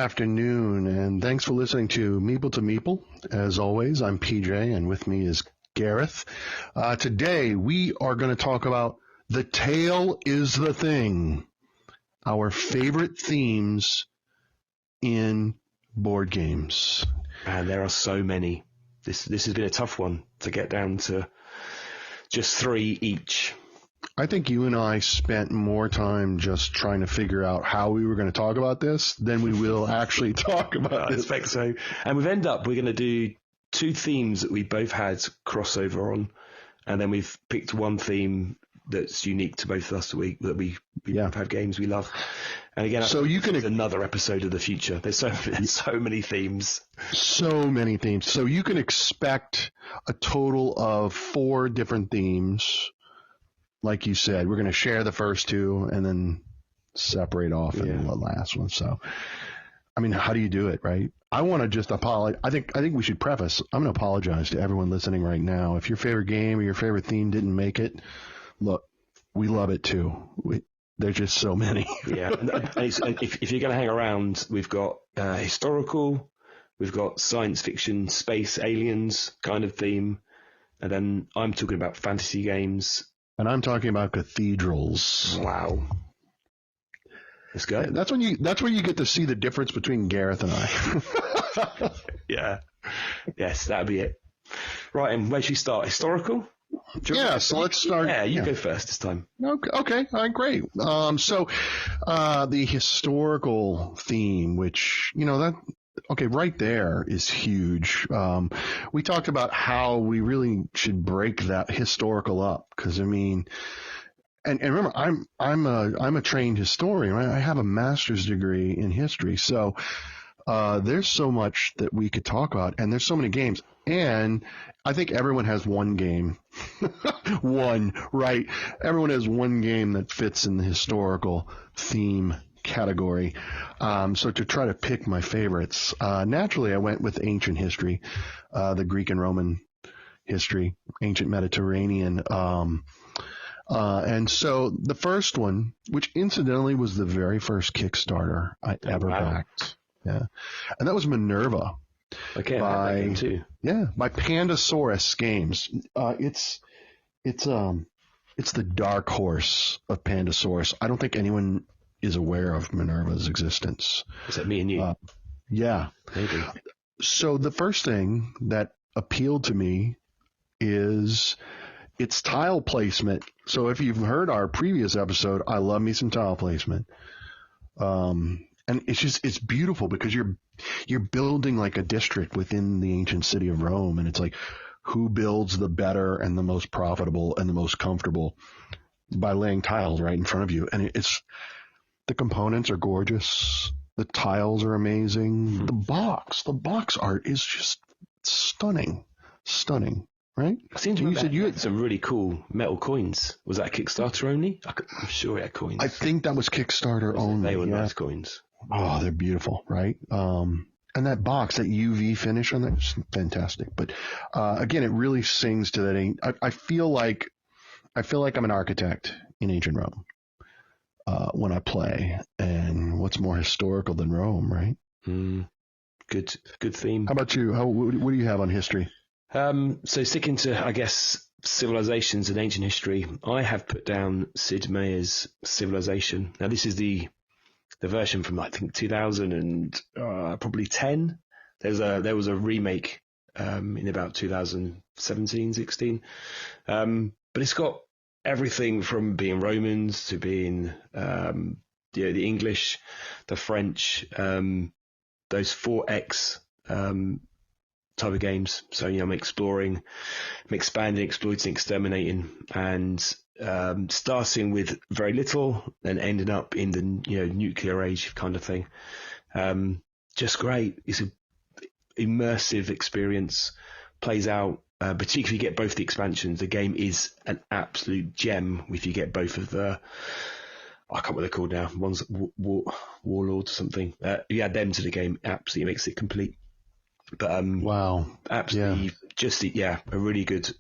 afternoon, and thanks for listening to Meeple. As always, I'm PJ, and with me is Gareth. Today, we are going to talk about The Tail is the Thing, our favorite themes in board games. And there are so many. This has been a tough one to get down to just 3 each. I think you and I spent more time just trying to figure out how we were going to talk about this than we will actually talk about I this. expect so. And we're going to do 2 themes that we both had crossover on, and then we've picked one theme that's unique to both of us that we both have games we love. And again, so you can another episode of the future. There's so many themes. So many themes. So you can expect a total of 4 different themes. Like you said, we're going to share the first 2 and then separate off in the last one. So, I mean, how do you do it, right? I want to just apologize. I think we should preface. I'm going to apologize to everyone listening right now. If your favorite game or your favorite theme didn't make it, look, we love it too. There's just so many. Yeah. And if you're going to hang around, we've got historical, we've got science fiction, space, aliens kind of theme. And then I'm talking about fantasy games. And I'm talking about cathedrals. Wow. Let's go. That's when you get to see the difference between Gareth and I. Yeah. Yes, that'd be it. Right, and where should we start? Historical? Yeah, so let's start. Yeah, you go first this time. Okay, all right, great. So the historical theme, which, right there is huge. We talked about how we really should break that historical up because, I mean, and remember, I'm a trained historian, right? I have a master's degree in history, so there's so much that we could talk about, and there's so many games, and I think everyone has one game, right? Everyone has one game that fits in the historical theme category. So to try to pick my favorites, naturally I went with ancient history, the Greek and Roman history, ancient Mediterranean. And so the first one, which incidentally was the very first Kickstarter I ever backed. Yeah. And that was Minerva. Okay, by, that game too. Yeah, by Pandasaurus Games. It's the dark horse of Pandasaurus. I don't think anyone is aware of Minerva's existence. Is that me and you? Yeah. Maybe. So the first thing that appealed to me is its tile placement. So if you've heard our previous episode, I love me some tile placement. And it's beautiful because you're building like a district within the ancient city of Rome, and it's like who builds the better and the most profitable and the most comfortable by laying tiles right in front of you. And the components are gorgeous. The tiles are amazing. Mm-hmm. The box art is just stunning, right? I seem to remember you had some really cool metal coins. Was that Kickstarter only? I'm sure it had coins. I think that was Kickstarter only. They were nice coins. Oh, they're beautiful, right? And that box, that UV finish on that is fantastic. But again, it really sings to that. I feel like I'm an architect in ancient Rome when I play. And what's more historical than Rome, right? Good theme. How about you? What do you have on history? So sticking to, I guess, civilizations in ancient history, I have put down Sid Meier's Civilization. Now, this is the version from, I think, 2000 and probably 10. There was a remake in about 2017, 16. But it's got everything from being Romans to being the English, the French, those 4X type of games. So, I'm exploring, I'm expanding, exploiting, exterminating, and starting with very little and ending up in the nuclear age kind of thing. Just great. It's an immersive experience. Plays out, particularly if you get both the expansions. The game is an absolute gem if you get both of the. I can't remember what they're called now. One's Warlord or something. You add them to the game, absolutely makes it complete. But wow, absolutely, a really good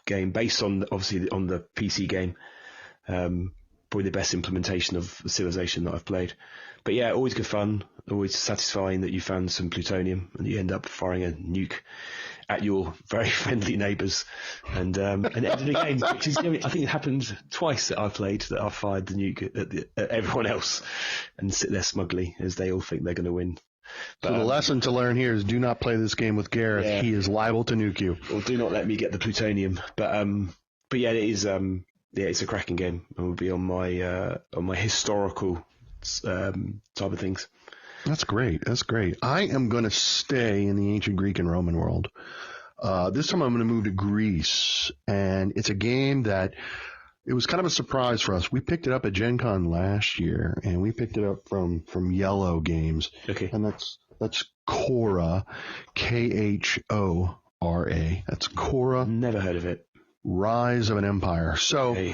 game based on obviously on the PC game. probably the best implementation of Civilization that I've played. But yeah, always good fun, always satisfying that you found some plutonium and you end up firing a nuke at your very friendly neighbours and ended the game, which is, I think it happened twice that I've played, that I've fired the nuke at everyone else and sit there smugly as they all think they're going to win. But, so the lesson to learn here is do not play this game with Gareth. Yeah. He is liable to nuke you. Or do not let me get the plutonium. But yeah, it is. It's a cracking game, and will be on my historical type of things. That's great. I am going to stay in the ancient Greek and Roman world. This time I'm going to move to Greece, and it's a game that it was kind of a surprise for us. We picked it up at Gen Con last year, and we picked it up from Yellow Games. Okay. And that's Khora, Khora. That's Khora. Never heard of it. Rise of an Empire. So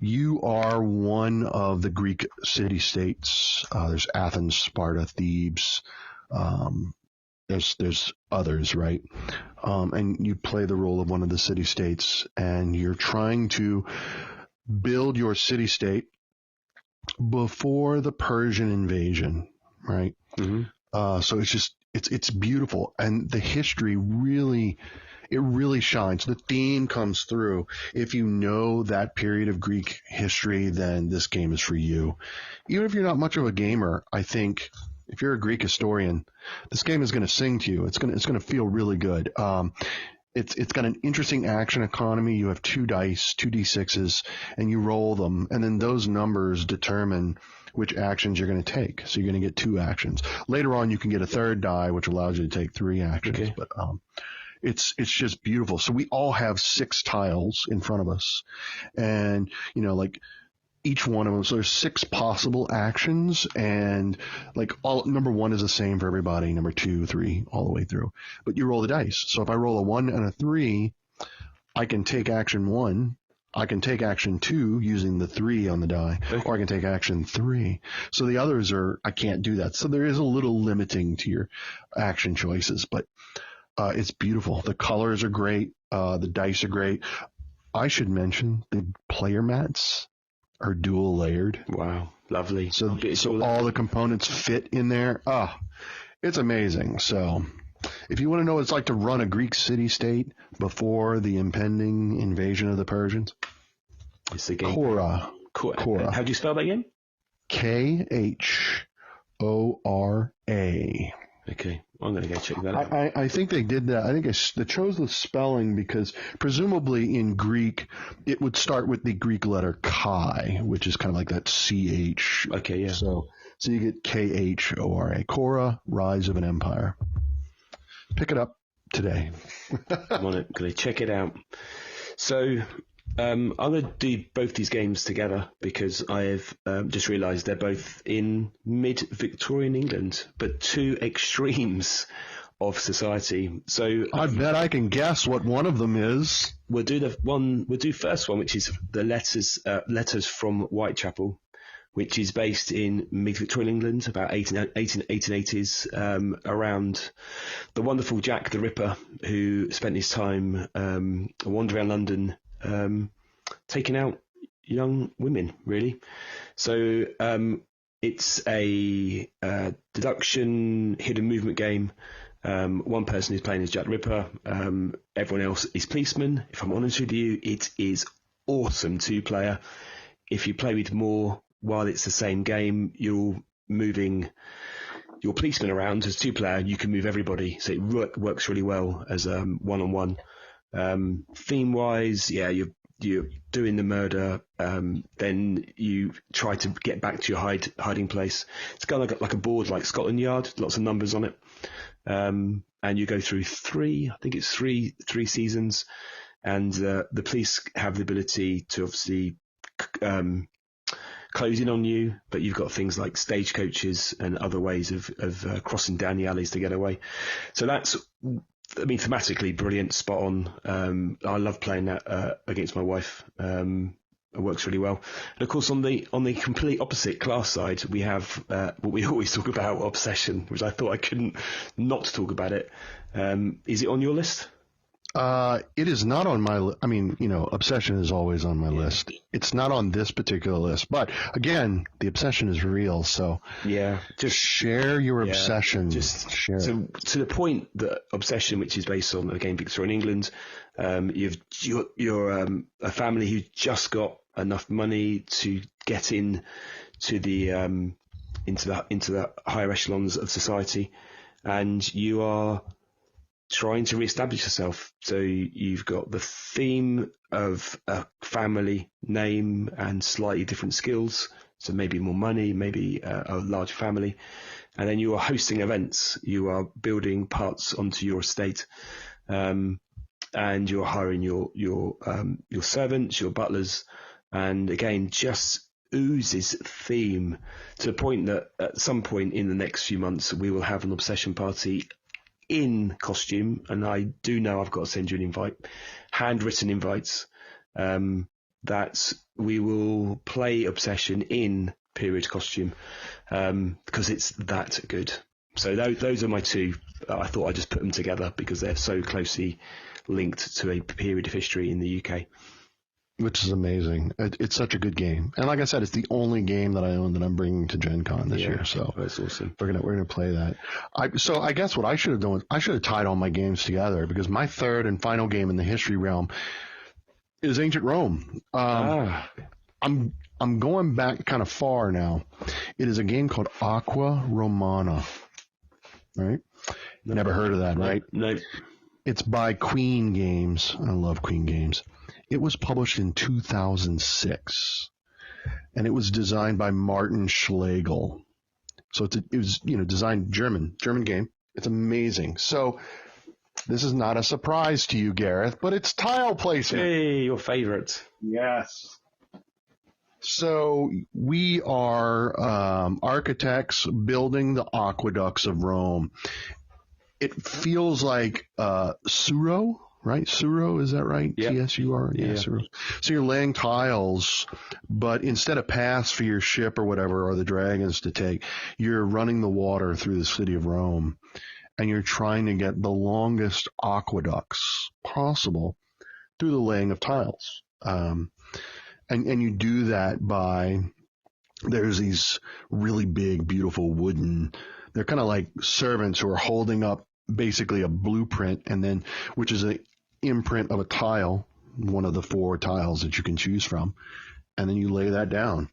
you are one of the Greek city-states. There's Athens, Sparta, Thebes. There's others, right? And you play the role of one of the city-states, and you're trying to build your city-state before the Persian invasion, right? Mm-hmm. So it's beautiful, and the history really shines. The theme comes through. If you know that period of Greek history, then this game is for you. Even if you're not much of a gamer, I think if you're a Greek historian, this game is going to sing to you. It's going to feel really good. It's got an interesting action economy. You have 2 dice, 2 d6s, and you roll them, and then those numbers determine which actions you're going to take. So you're going to get 2 actions. Later on, you can get a 3rd die, which allows you to take 3 actions. Okay. But it's just beautiful. So we all have 6 tiles in front of us, and like each one of them. So there's 6 possible actions, and like number 1 is the same for everybody. Number 2, 3, all the way through. But you roll the dice. So if I roll a 1 and a 3, I can take action 1. I can take action 2 using the 3 on the die, or I can take action 3. So the others I can't do that. So there is a little limiting to your action choices, but it's beautiful. The colors are great. The dice are great. I should mention the player mats are dual layered. Wow, lovely. So all the components fit in there. It's amazing. So if you want to know what it's like to run a Greek city-state before the impending invasion of the Persians, it's the game. Khora. How do you spell that again? Khora. Okay, I'm going to go check that out. I think they did that. I think they chose the spelling because presumably in Greek it would start with the Greek letter chi, which is kind of like that CH. Okay, yeah. So you get Khora. Khora, Rise of an Empire. Pick it up today. I'm on it. Going to check it out. So I'm going to do both these games together because I have just realised they're both in mid-Victorian England, but 2 extremes of society. So I bet I can guess what one of them is. We'll do first one, which is the letters from Whitechapel, which is based in mid-Victorian England, about 1880s, around the wonderful Jack the Ripper, who spent his time wandering around London, taking out young women, really. So it's a deduction hidden movement game. One person is playing as Jack the Ripper. Everyone else is policemen. If I'm honest with you, it is awesome 2-player. If you play with more while it's the same game, you're moving your policemen around as 2-player. You can move everybody, so it works really well as one-on-one. Theme-wise, yeah, you're doing the murder, then you try to get back to your hiding place. It's kind of like a board like Scotland Yard, lots of numbers on it. And you go through 3 seasons, and the police have the ability to obviously close in on you, but you've got things like stagecoaches and other ways of crossing down the alleys to get away. So that's, thematically brilliant, spot on. I love playing that against my wife. It works really well. And of course, on the complete opposite class side, we have what we always talk about, obsession, which I thought I couldn't not talk about it. Is it on your list? It is not on my. I mean, obsession is always on my list. It's not on this particular list, but again, the obsession is real. So just share your obsession. Just share. So to the point that obsession, which is based on the game Victoria in England, you're a family who just got enough money to get in to the into the higher echelons of society, and you are trying to re-establish yourself. So you've got the theme of a family name and slightly different skills. So maybe more money, maybe a large family. And then you are hosting events. You are building parts onto your estate. And you're hiring your servants, your butlers. And again, just oozes theme to the point that at some point in the next few months, we will have an obsession party in costume, and I do know I've got to send you an invite, handwritten invites, that we will play Obsession in period costume, because it's that good. So those are my two. I thought I'd just put them together because they're so closely linked to a period of history in the UK. Which is amazing. It's such a good game, and like I said, it's the only game that I own that I'm bringing to Gen Con this year. So that's awesome. We're gonna play that. So I guess what I should have done was I should have tied all my games together, because my third and final game in the history realm is Ancient Rome. I'm going back kind of far now. It is a game called Aqua Romana. Right? Never heard of that, right? No. It's by Queen Games. I love Queen Games. It was published in 2006, and it was designed by Martin Schlegel. So it was designed German game. It's amazing. So this is not a surprise to you, Gareth, but it's tile placement. Hey, your favorite. Yes. So we are architects building the aqueducts of Rome. It feels like Suro. Right? Suro, is that right? Yep. Tsur? Yeah, Suro. So you're laying tiles, but instead of paths for your ship or whatever, or the dragons to take, you're running the water through the city of Rome, and you're trying to get the longest aqueducts possible through the laying of tiles. And you do that by, there's these really big, beautiful wooden, they're kind of like servants who are holding up basically a blueprint, and then which is an imprint of a tile, one of the 4 tiles that you can choose from, and then you lay that down,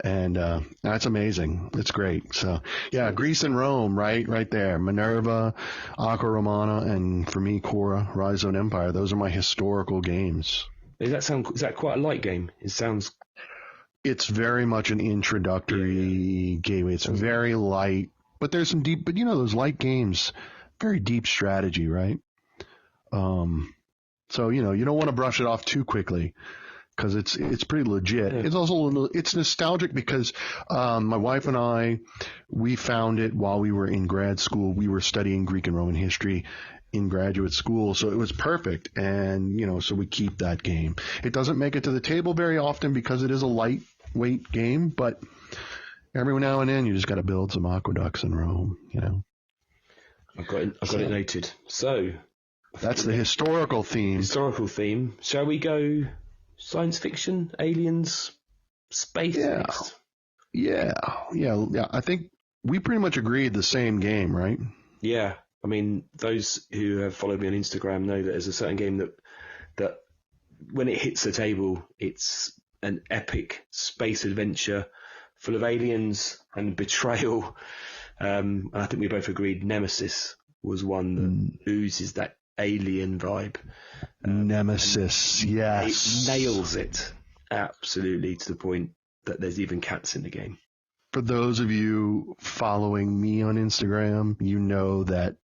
and that's amazing. It's great. So yeah, Greece and Rome, right there. Minerva, Aqua Romana, and for me, Cora, Rise of an Empire. Those are my historical games. Is that quite a light game? It's very much an introductory game. It's very light, but there's some deep. But those light games. Very deep strategy, right? So you don't want to brush it off too quickly, because it's pretty legit. Yeah. It's also it's nostalgic because my wife and I, we found it while we were in grad school. We were studying Greek and Roman history in graduate school, so it was perfect. And so we keep that game. It doesn't make it to the table very often because it is a lightweight game, but every now and then you just got to build some aqueducts in Rome. I've got it noted. So that's the historical theme. Shall we go science fiction, aliens, space? Yeah. Next? Yeah. I think we pretty much agreed the same game, right? Yeah. I mean, those who have followed me on Instagram know that there's a certain game that when it hits the table, it's an epic space adventure full of aliens and betrayal. And I think we both agreed Nemesis was one that oozes that alien vibe. Nemesis, yes. It nails it absolutely to the point that there's even cats in the game. For those of you following me on Instagram, you know that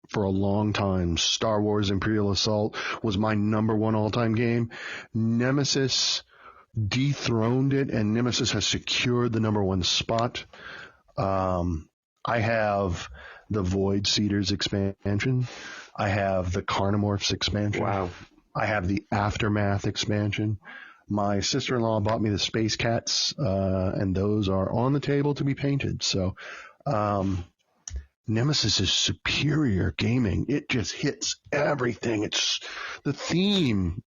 for a long time, Star Wars Imperial Assault was my number 1 all-time game. Nemesis dethroned it, and Nemesis has secured the number 1 spot. I have the Void Seeders expansion. I have the Carnomorphs expansion. Wow. I have the Aftermath expansion. My sister-in-law bought me the Space Cats, and those are on the table to be painted. So Nemesis is superior gaming. It just hits everything. It's the theme.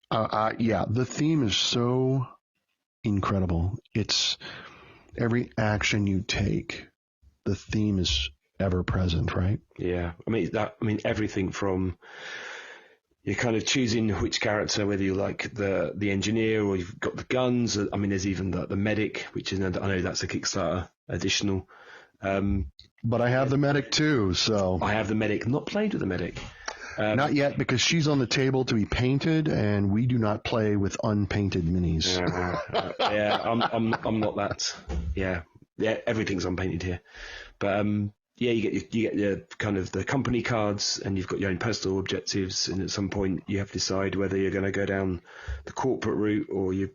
The theme is so incredible. It's every action you take, the theme is ever present, right? Yeah. I mean, everything from you're kind of choosing which character, whether you like the engineer or you've got the guns. I mean, there's even the medic, which is, I know that's a Kickstarter additional. But I have the medic too, so. I have the medic. Not played with the medic. Not yet, because she's on the table to be painted, and we do not play with unpainted minis. Yeah, I'm not that. Yeah, everything's unpainted here. But you get your kind of the company cards, and you've got your own personal objectives, and at some point you have to decide whether you're going to go down the corporate route, or are you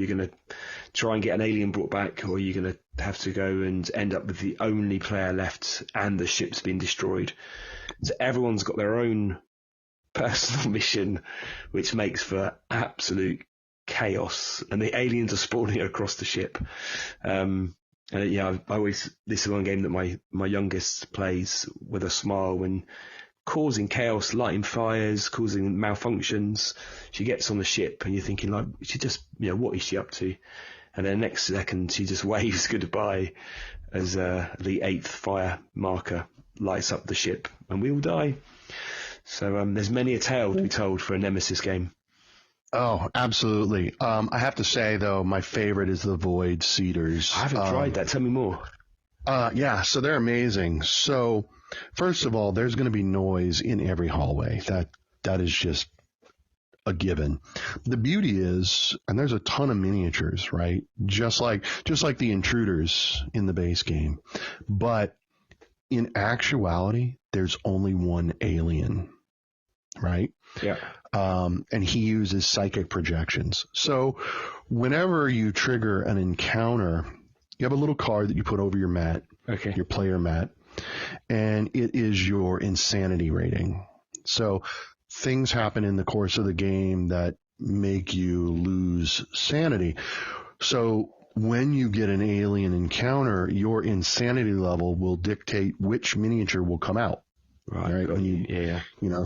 going to try and get an alien brought back, or are you going to have to go and end up with the only player left and the ship's been destroyed? So everyone's got their own personal mission, which makes for absolute chaos, and the aliens are spawning across the ship. I always, this is one game that my youngest plays with a smile when causing chaos, lighting fires, causing malfunctions. She gets on the ship and you're thinking, like, she just, what is she up to? And then the next second she just waves goodbye as the 8th fire marker lights up the ship and we all die. So there's many a tale to be told for a Nemesis game. Oh, absolutely. I have to say, though, my favorite is the Void Seeders. I haven't tried that. Tell me more. So they're amazing. So, first of all, there's going to be noise in every hallway. That is just a given. The beauty is, and there's a ton of miniatures, right? Just like the intruders in the base game. But in actuality, there's only one alien, right? Yeah. And he uses psychic projections. So whenever you trigger an encounter, you have a little card that you put over your mat, your player mat, and it is your insanity rating. So things happen in the course of the game that make you lose sanity. So when you get an alien encounter, your insanity level will dictate which miniature will come out. Right.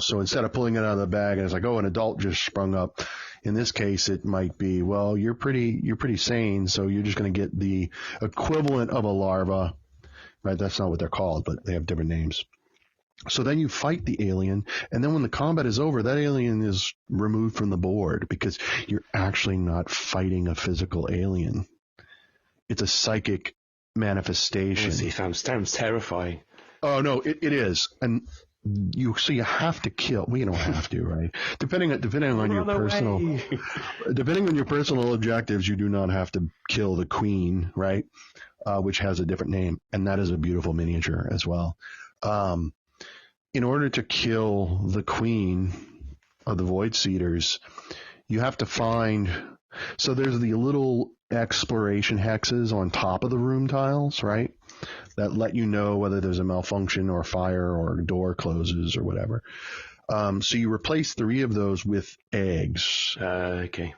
So instead of pulling it out of the bag and it's like, oh, an adult just sprung up. In this case, it might be, well, you're pretty sane, so you're just going to get the equivalent of a larva, right? That's not what they're called, but they have different names. So then you fight the alien, and then when the combat is over, that alien is removed from the board because you're actually not fighting a physical alien. It's a psychic manifestation. Sounds terrifying. Oh no, it is, and you have to kill. Well, you don't have to, right? Depending on your personal objectives, you do not have to kill the queen, right? Which has a different name, and that is a beautiful miniature as well. In order to kill the queen of the Void Seeders, you have to find. So there's the little exploration hexes on top of the room tiles, right? That let you know whether there's a malfunction or fire or a door closes or whatever. So you replace 3 of those with eggs. Okay.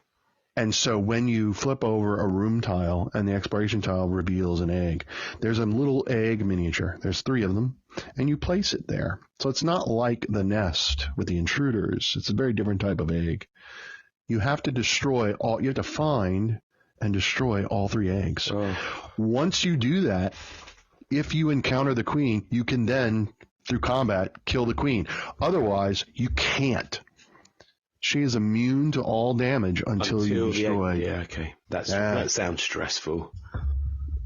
And so when you flip over a room tile and the exploration tile reveals an egg, there's a little egg miniature. There's 3 of them, and you place it there. So it's not like the nest with the intruders. It's a very different type of egg. You have to you have to find and destroy all 3 eggs. Oh. Once you do that, if you encounter the queen, you can then, through combat, kill the queen. Otherwise, you can't. She is immune to all damage until you destroy. Yeah, okay. That sounds stressful.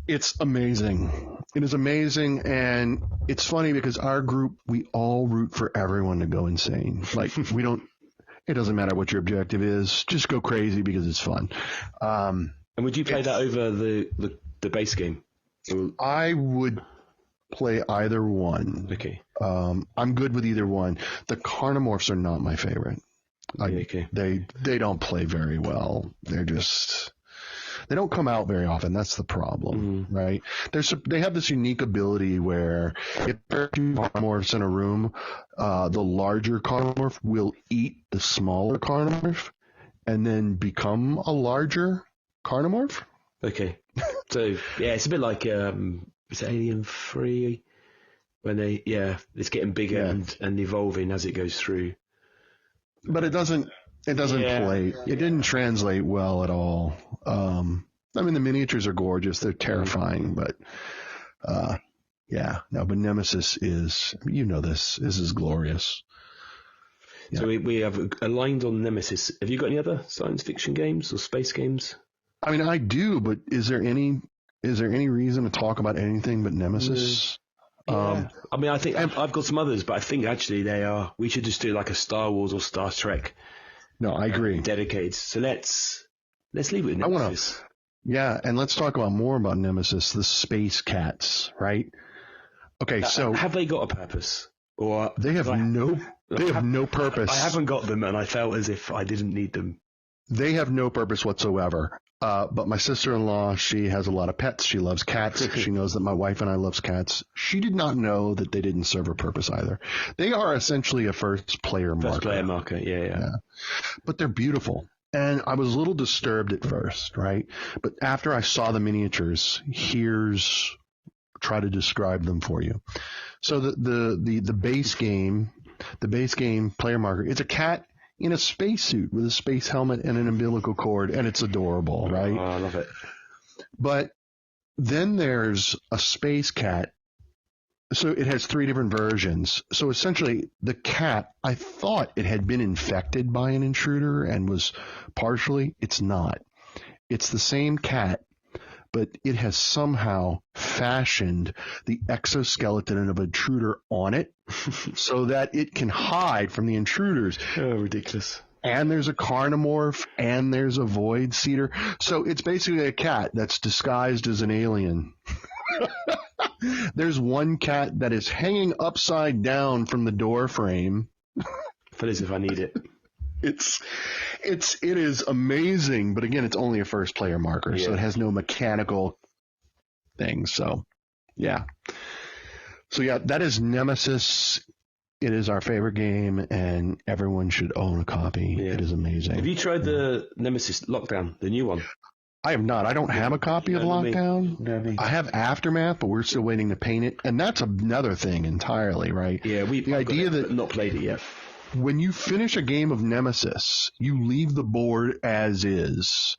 It's amazing. It is amazing, and it's funny because our group, we all root for everyone to go insane. Like, it doesn't matter what your objective is. Just go crazy because it's fun. And would you play that over the base game? I would play either one. Okay. I'm good with either one. The Carnomorphs are not my favorite. Okay. They don't play very well. They don't come out very often. That's the problem, right? They have this unique ability where if there are 2 Carnomorphs in a room, the larger Carnomorph will eat the smaller Carnomorph and then become a larger Carnomorph. Okay. So, yeah, it's a bit like is it Alien 3? When it's getting bigger and evolving as it goes through. But it doesn't play. It didn't translate well at all. I mean, the miniatures are gorgeous. They're terrifying, but but Nemesis is, this is glorious. Yeah. So we have aligned on Nemesis. Have you got any other science fiction games or space games? I mean, I do, but is there any reason to talk about anything but Nemesis? Yeah. I mean, I think I've got some others, but I think actually we should just do like a Star Wars or Star Trek. No, I agree. Dedicated. So let's leave it with Nemesis. And let's talk more about Nemesis, the space cats, right? Okay, so have they got a purpose? Or they have no purpose. I haven't got them, and I felt as if I didn't need them. They have no purpose whatsoever. But my sister-in-law, she has a lot of pets. She loves cats. She knows that my wife and I loves cats. She did not know that they didn't serve a purpose either. They are essentially a first player marker. First player marker, yeah. But they're beautiful. And I was a little disturbed at first, right? But after I saw the miniatures, try to describe them for you. So the base game player marker, it's a cat in a spacesuit with a space helmet and an umbilical cord, and it's adorable, right? Oh, I love it. But then there's a space cat. So it has 3 different versions. So essentially, the cat, I thought it had been infected by an intruder and was partially. It's not. It's the same cat, but it has somehow fashioned the exoskeleton of an intruder on it so that it can hide from the intruders. Oh, ridiculous. And there's a carnomorph, and there's a void seeder. So it's basically a cat that's disguised as an alien. There's one cat that is hanging upside down from the door frame. Feel as if I need it. It is amazing, but again, it's only a first player marker, so it has no mechanical thing. So, yeah. So, yeah, that is Nemesis. It is our favorite game, and everyone should own a copy. Yeah. It is amazing. Have you tried the Nemesis Lockdown, the new one? I have not. I don't have a copy of Lockdown. No, I have Aftermath, but we're still waiting to paint it, and that's another thing entirely, right? Yeah, the idea that not played it yet. When you finish a game of Nemesis, you leave the board as is,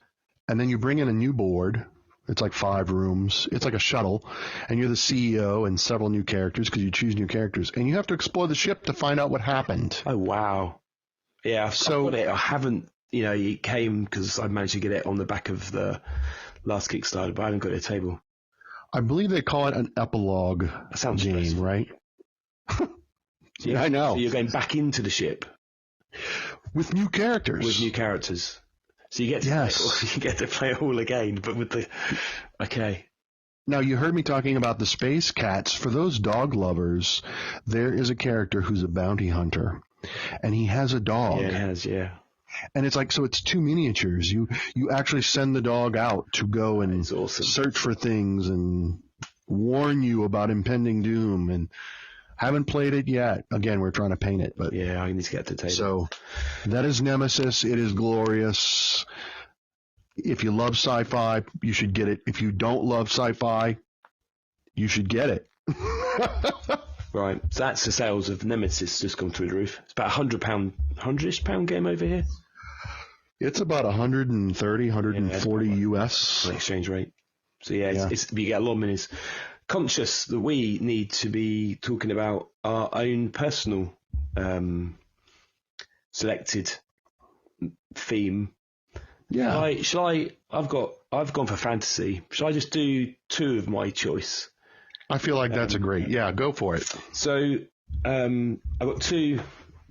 and then you bring in a new board. It's like 5 rooms. It's like a shuttle, and you're the CEO and several new characters because you choose new characters, and you have to explore the ship to find out what happened. Oh, wow. Yeah, I've got it. I haven't, it came because I managed to get it on the back of the last Kickstarter, but I haven't got it at the table. I believe they call it an epilogue game, right? Yeah, I know. So you're going back into the ship with new characters. So you get to play it all again, but with the okay. Now you heard me talking about the space cats. For those dog lovers, there is a character who's a bounty hunter, and he has a dog. Yeah, it has, yeah. And it's like, so it's 2 miniatures. You actually send the dog out to go and search for things and warn you about impending doom. And haven't played it yet. Again, we're trying to paint it, but yeah, I need to get to the table. So that is Nemesis. It is glorious. If you love sci-fi, you should get it. If you don't love sci-fi, you should get it. Right. So that's the sales of Nemesis just gone through the roof. It's about £100 game over here. It's about 130, 140 US exchange rate. So it's you get a lot of minis. Conscious that we need to be talking about our own personal selected theme. Yeah. I've gone for fantasy. Shall I just do 2 of my choice? I feel like that's a great. Yeah, go for it. So I've got two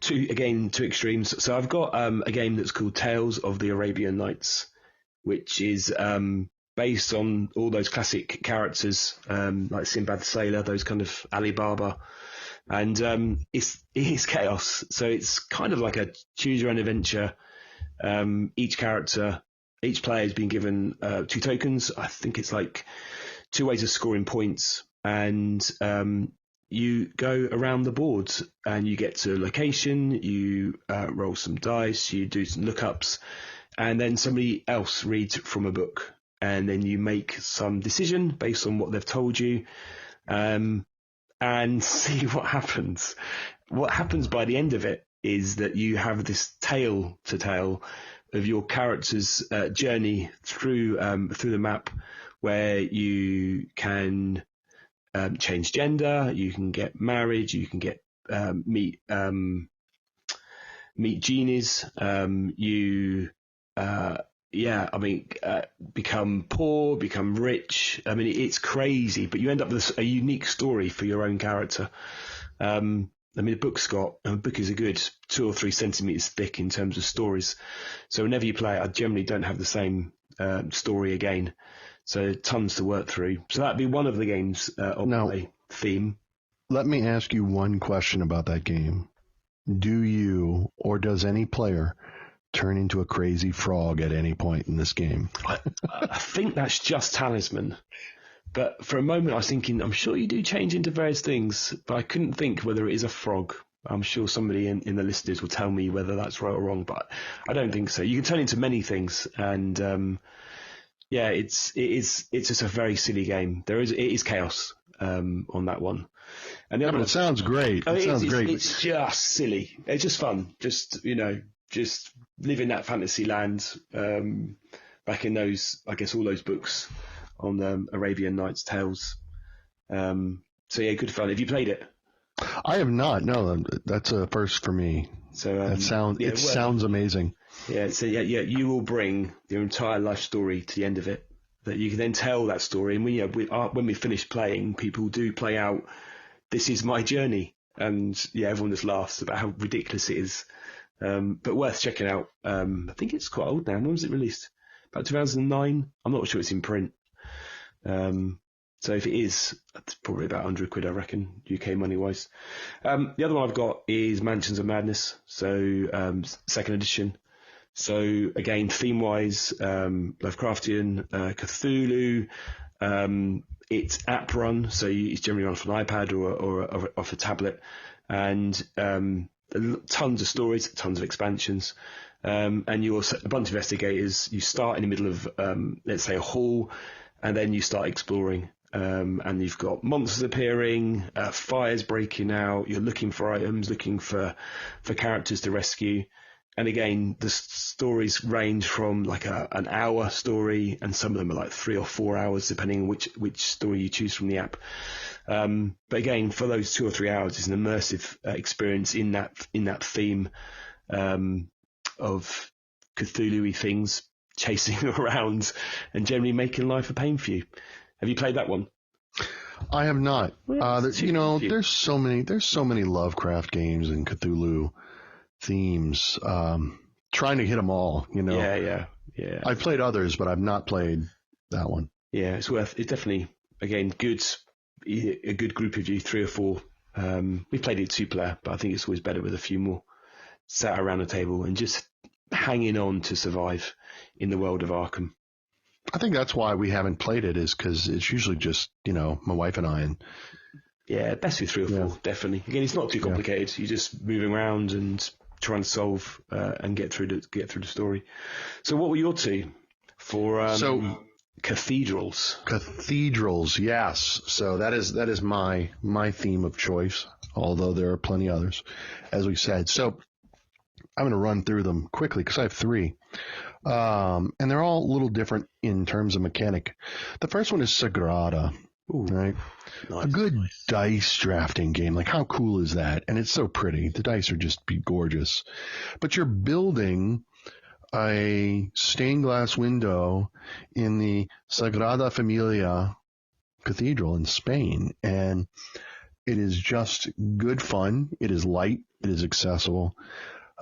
extremes. So I've got a game that's called Tales of the Arabian Nights, which is based on all those classic characters like Sinbad the Sailor, those kind of Alibaba, and it's chaos. So it's kind of like a choose your own adventure. Each player has been given 2 tokens. I think it's like 2 ways of scoring points, and you go around the board and you get to a location, you roll some dice, you do some lookups, and then somebody else reads from a book. and then you make some decision based on what they've told you, and see what happens. What happens by the end of it is that you have this tale to tell of your character's journey through the map, where you can change gender, you can get married, you can get meet genies, become poor, become rich. I mean, it's crazy, but you end up with a unique story for your own character. The book is a good 2 or 3 centimeters thick in terms of stories. So whenever you play it, I generally don't have the same story again. So tons to work through. So that'd be one of the games on my theme. Let me ask you one question about that game. Do you, or does any player, turn into a crazy frog at any point in this game? I think that's just Talisman. But for a moment I was thinking, I'm sure you do change into various things, but I couldn't think whether it is a frog. I'm sure somebody in the listeners will tell me whether that's right or wrong, but I don't think so. You can turn into many things, and it's just a very silly game. It is chaos on that one. And the other it sounds great. It's just silly. It's just fun. Just live in that fantasy land. Back in those, I guess, all those books on Arabian Nights Tales. So yeah, good fun. Have you played it? I have not. No, that's a first for me. So it sounds amazing. Yeah. So you will bring your entire life story to the end of it. That you can then tell that story, and when we finish playing, people do play out, "This is my journey," and everyone just laughs about how ridiculous it is. But worth checking out. I think it's quite old now. When was it released? About 2009. I'm not sure it's in print. So if it is, it's probably about £100, I reckon, UK money wise. The other one I've got is Mansions of Madness, so second edition. So again, theme wise, Lovecraftian, Cthulhu. It's app run, so it's generally run off an iPad or off a tablet, and tons of stories, tons of expansions. And you're a bunch of investigators. You start in the middle of, let's say, a hall, and then you start exploring. And you've got monsters appearing, fires breaking out. You're looking for items, looking for characters to rescue. And again, the stories range from like an hour story, and some of them are like 3 or 4 hours, depending on which story you choose from the app. But again, for those 2 or 3 hours, it's an immersive experience in that theme of Cthulhu-y things chasing around and generally making life a pain for you. Have you played that one? I have not. There's so many Lovecraft games and Cthulhu themes. Trying to hit them all, Yeah. I've played others, but I've not played that one. Yeah, it's definitely, again, a good group of you, 3 or 4. We played it 2-player, but I think it's always better with a few more sat around a table and just hanging on to survive in the world of Arkham. I think that's why we haven't played it, is because it's usually just, my wife and I. And yeah, best with 3 or 4, definitely. Again, it's not too complicated. You're just moving around and trying to solve and get through the story. So what were your 2 for cathedrals? Cathedrals, yes. So that is my theme of choice, although there are plenty others, as we said. So I'm going to run through them quickly because I have 3. And they're all a little different in terms of mechanic. The first one is Sagrada. Ooh, right? Nice, a good dice drafting game. Like, how cool is that? And it's so pretty. The dice are just gorgeous. But you're building a stained glass window in the Sagrada Familia Cathedral in Spain. And it is just good fun. It is light. It is accessible.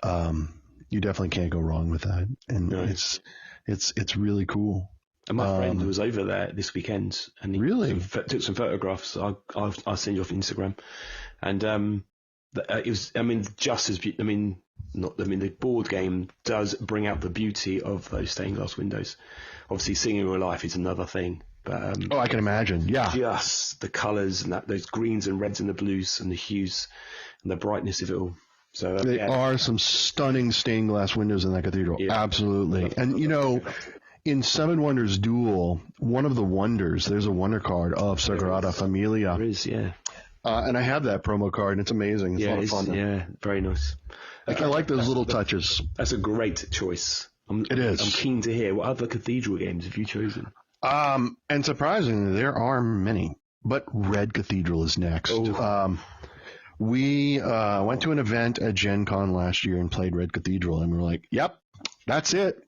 You definitely can't go wrong with that. And it's really cool. And my friend was over there this weekend, and he took some photographs. I'll send you off Instagram. And it was, just as the board game does bring out the beauty of those stained glass windows. Obviously, seeing in real life is another thing. But I can imagine. Yeah, just the colours and those greens and reds and the blues and the hues and the brightness of it all. So there are some stunning stained glass windows in that cathedral. Yeah. Absolutely. And in Seven Wonders Duel, one of the wonders, there's a wonder card of Sagrada Familia. There is, yeah. And I have that promo card, and it's amazing. It's a lot of fun. Yeah, very nice. I like those little touches. That's a great choice. It is. I'm keen to hear what other Cathedral games have you chosen. And surprisingly, there are many, but Red Cathedral is next. We went to an event at Gen Con last year and played Red Cathedral, and we were like, yep, that's it.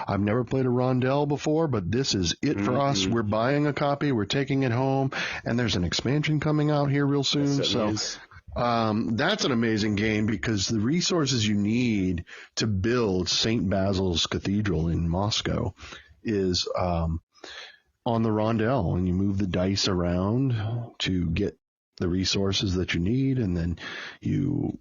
I've never played a Rondel before, but this is it for us. We're buying a copy. We're taking it home, and there's an expansion coming out here real soon. So that's an amazing game because the resources you need to build St. Basil's Cathedral in Moscow is on the Rondel, and you move the dice around to get the resources that you need, and then you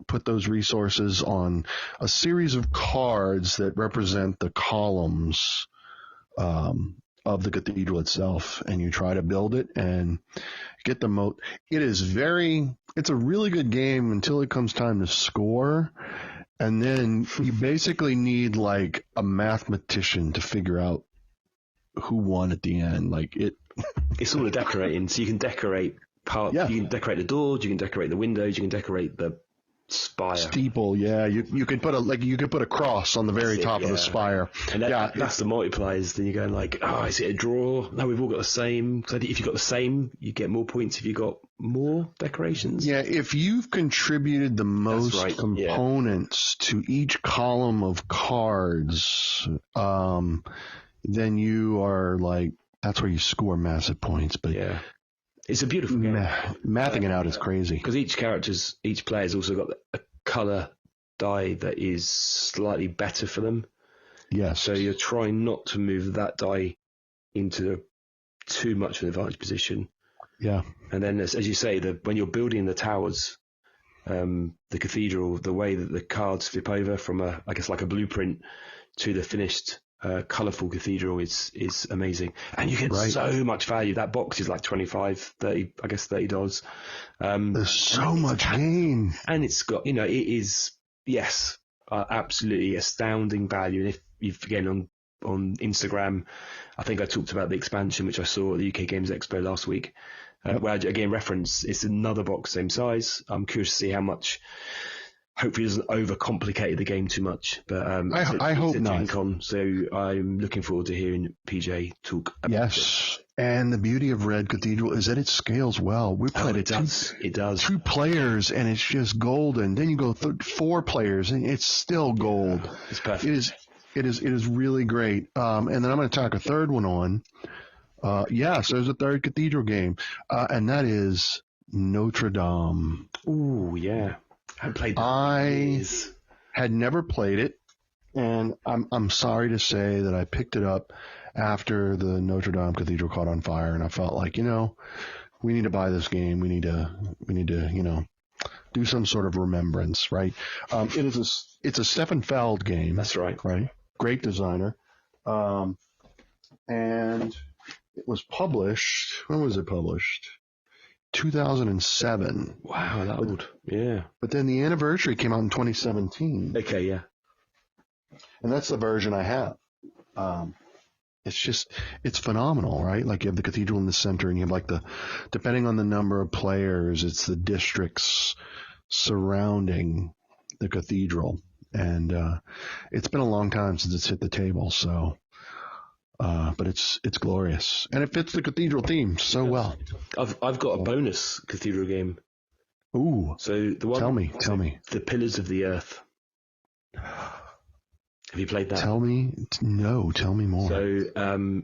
put those resources on a series of cards that represent the columns of the cathedral itself, and you try to build it and get the moat. It's a really good game until it comes time to score, and then you basically need like a mathematician to figure out who won at the end. It's all a decorating, so you can decorate you can decorate the doors, you can decorate the windows, you can decorate the spire, steeple. Yeah, you could put a cross on the very top of the spire. And that's the multipliers. Then you're going like, is it a draw? No, we've all got the same. So if you've got the same, you get more points. If you've got more decorations. Yeah, if you've contributed the most components to each column of cards, then you are like, that's where you score massive points. But yeah. It's a beautiful game. Mathing it out is crazy. Because each player's also got a colour die that is slightly better for them. Yes. So you're trying not to move that die into too much of an advantage position. Yeah. And then, as you say, when you're building the towers, the cathedral, the way that the cards flip over from like a blueprint to the finished colourful cathedral is amazing, and you get so much value. That box is like $30. There's so much game, and it's got it is absolutely astounding value. And if you've again on Instagram, I think I talked about the expansion which I saw at the UK Games Expo last week, where I again reference it's another box same size. I'm curious to see how much. Hopefully, it doesn't overcomplicate the game too much. But I hope not. Gen Con, so I'm looking forward to hearing PJ talk about it. And the beauty of Red Cathedral is that it scales well. We played it does. 2 players, and it's just golden. Then you go 4 players, and it's still gold. Yeah, it's perfect. It is really great. And then I'm going to tack a third one on. So there's a third Cathedral game, and that is Notre Dame. Ooh, yeah. I had never played it, and I'm sorry to say that I picked it up after the Notre Dame Cathedral caught on fire, and I felt like, we need to buy this game. We need to do some sort of remembrance, right? It's a Stefan Feld game. That's right. Right. Great designer. And it was published. When was it published? 2007. Wow, that old. Yeah. But then the anniversary came out in 2017. Okay, yeah. And that's the version I have. It's phenomenal, right? Like you have the cathedral in the center, and you have depending on the number of players, it's the districts surrounding the cathedral. And it's been a long time since it's hit the table, so... but it's glorious, and it fits the cathedral theme so well. I've got a bonus cathedral game. Ooh! So the one. Tell me. The Pillars of the Earth. Have you played that? Tell me more. So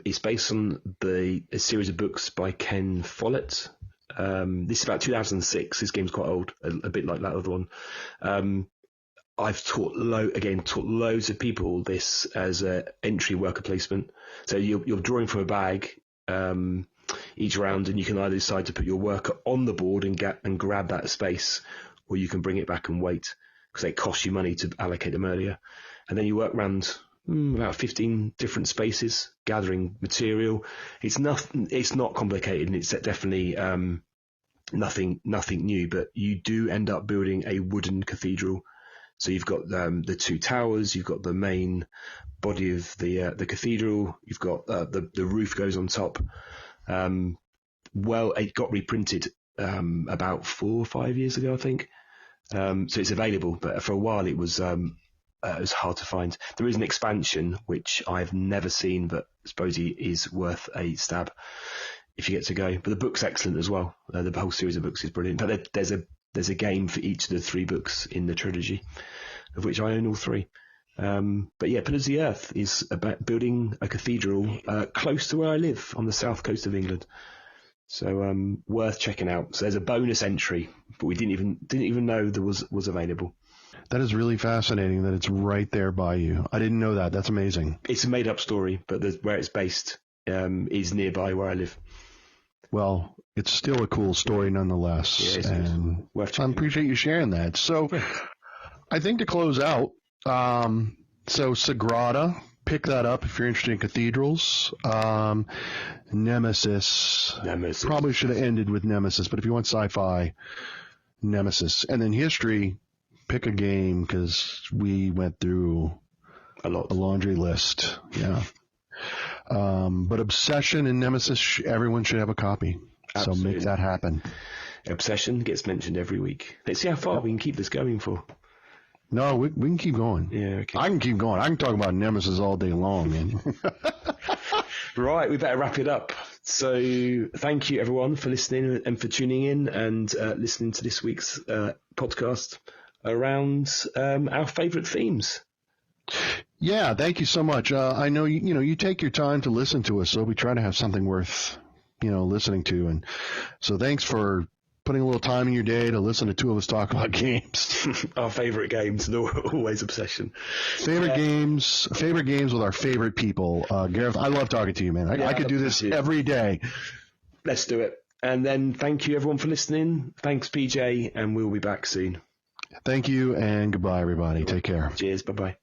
it's based on a series of books by Ken Follett. This is about 2006. This game's quite old, a bit like that other one. I've taught loads of people this as an entry worker placement. So you're drawing from a bag each round, and you can either decide to put your worker on the board and grab that space, or you can bring it back and wait because it costs you money to allocate them earlier. And then you work around about 15 different spaces, gathering material. It's not complicated, and it's definitely nothing new. But you do end up building a wooden cathedral. So you've got the two towers, you've got the main body of the cathedral, you've got the roof goes on top. It got reprinted about 4 or 5 years ago, I think. So it's available, but for a while it was hard to find. There is an expansion which I've never seen, but I suppose is worth a stab if you get to go. But the book's excellent as well. The whole series of books is brilliant. But there's a game for each of the 3 books in the trilogy, of which I own all 3. But yeah, Pillars of the Earth is about building a cathedral close to where I live on the south coast of England. So worth checking out. So there's a bonus entry, but we didn't even know there was available. That is really fascinating that it's right there by you. I didn't know that. That's amazing. It's a made up story, but where it's based is nearby where I live. Well, it's still a cool story nonetheless. Yeah, and I appreciate you sharing that. So I think to close out, so Sagrada, pick that up if you're interested in cathedrals. Nemesis. Probably should have ended with Nemesis, but if you want sci-fi, Nemesis. And then history, pick a game, because we went through a laundry list. Yeah. But Obsession and Nemesis, everyone should have a copy. Absolutely. So make that happen. Obsession gets mentioned every week. Let's see how far we can keep this going for. No, we can keep going. Yeah, okay. I can keep going. I can talk about Nemesis all day long, man. Right, we better wrap it up. So thank you, everyone, for listening and for tuning in and listening to this week's podcast around our favourite themes. Yeah, thank you so much. I know you take your time to listen to us, so we try to have something worth listening to, and so thanks for putting a little time in your day to listen to 2 of us talk about games. Our favourite games, and always Obsession. Favorite games with our favorite people. Gareth, I love talking to you, man. I could do this every day. Let's do it. And then thank you, everyone, for listening. Thanks, PJ, and we'll be back soon. Thank you, and goodbye, everybody. Take care. Cheers. Bye-bye.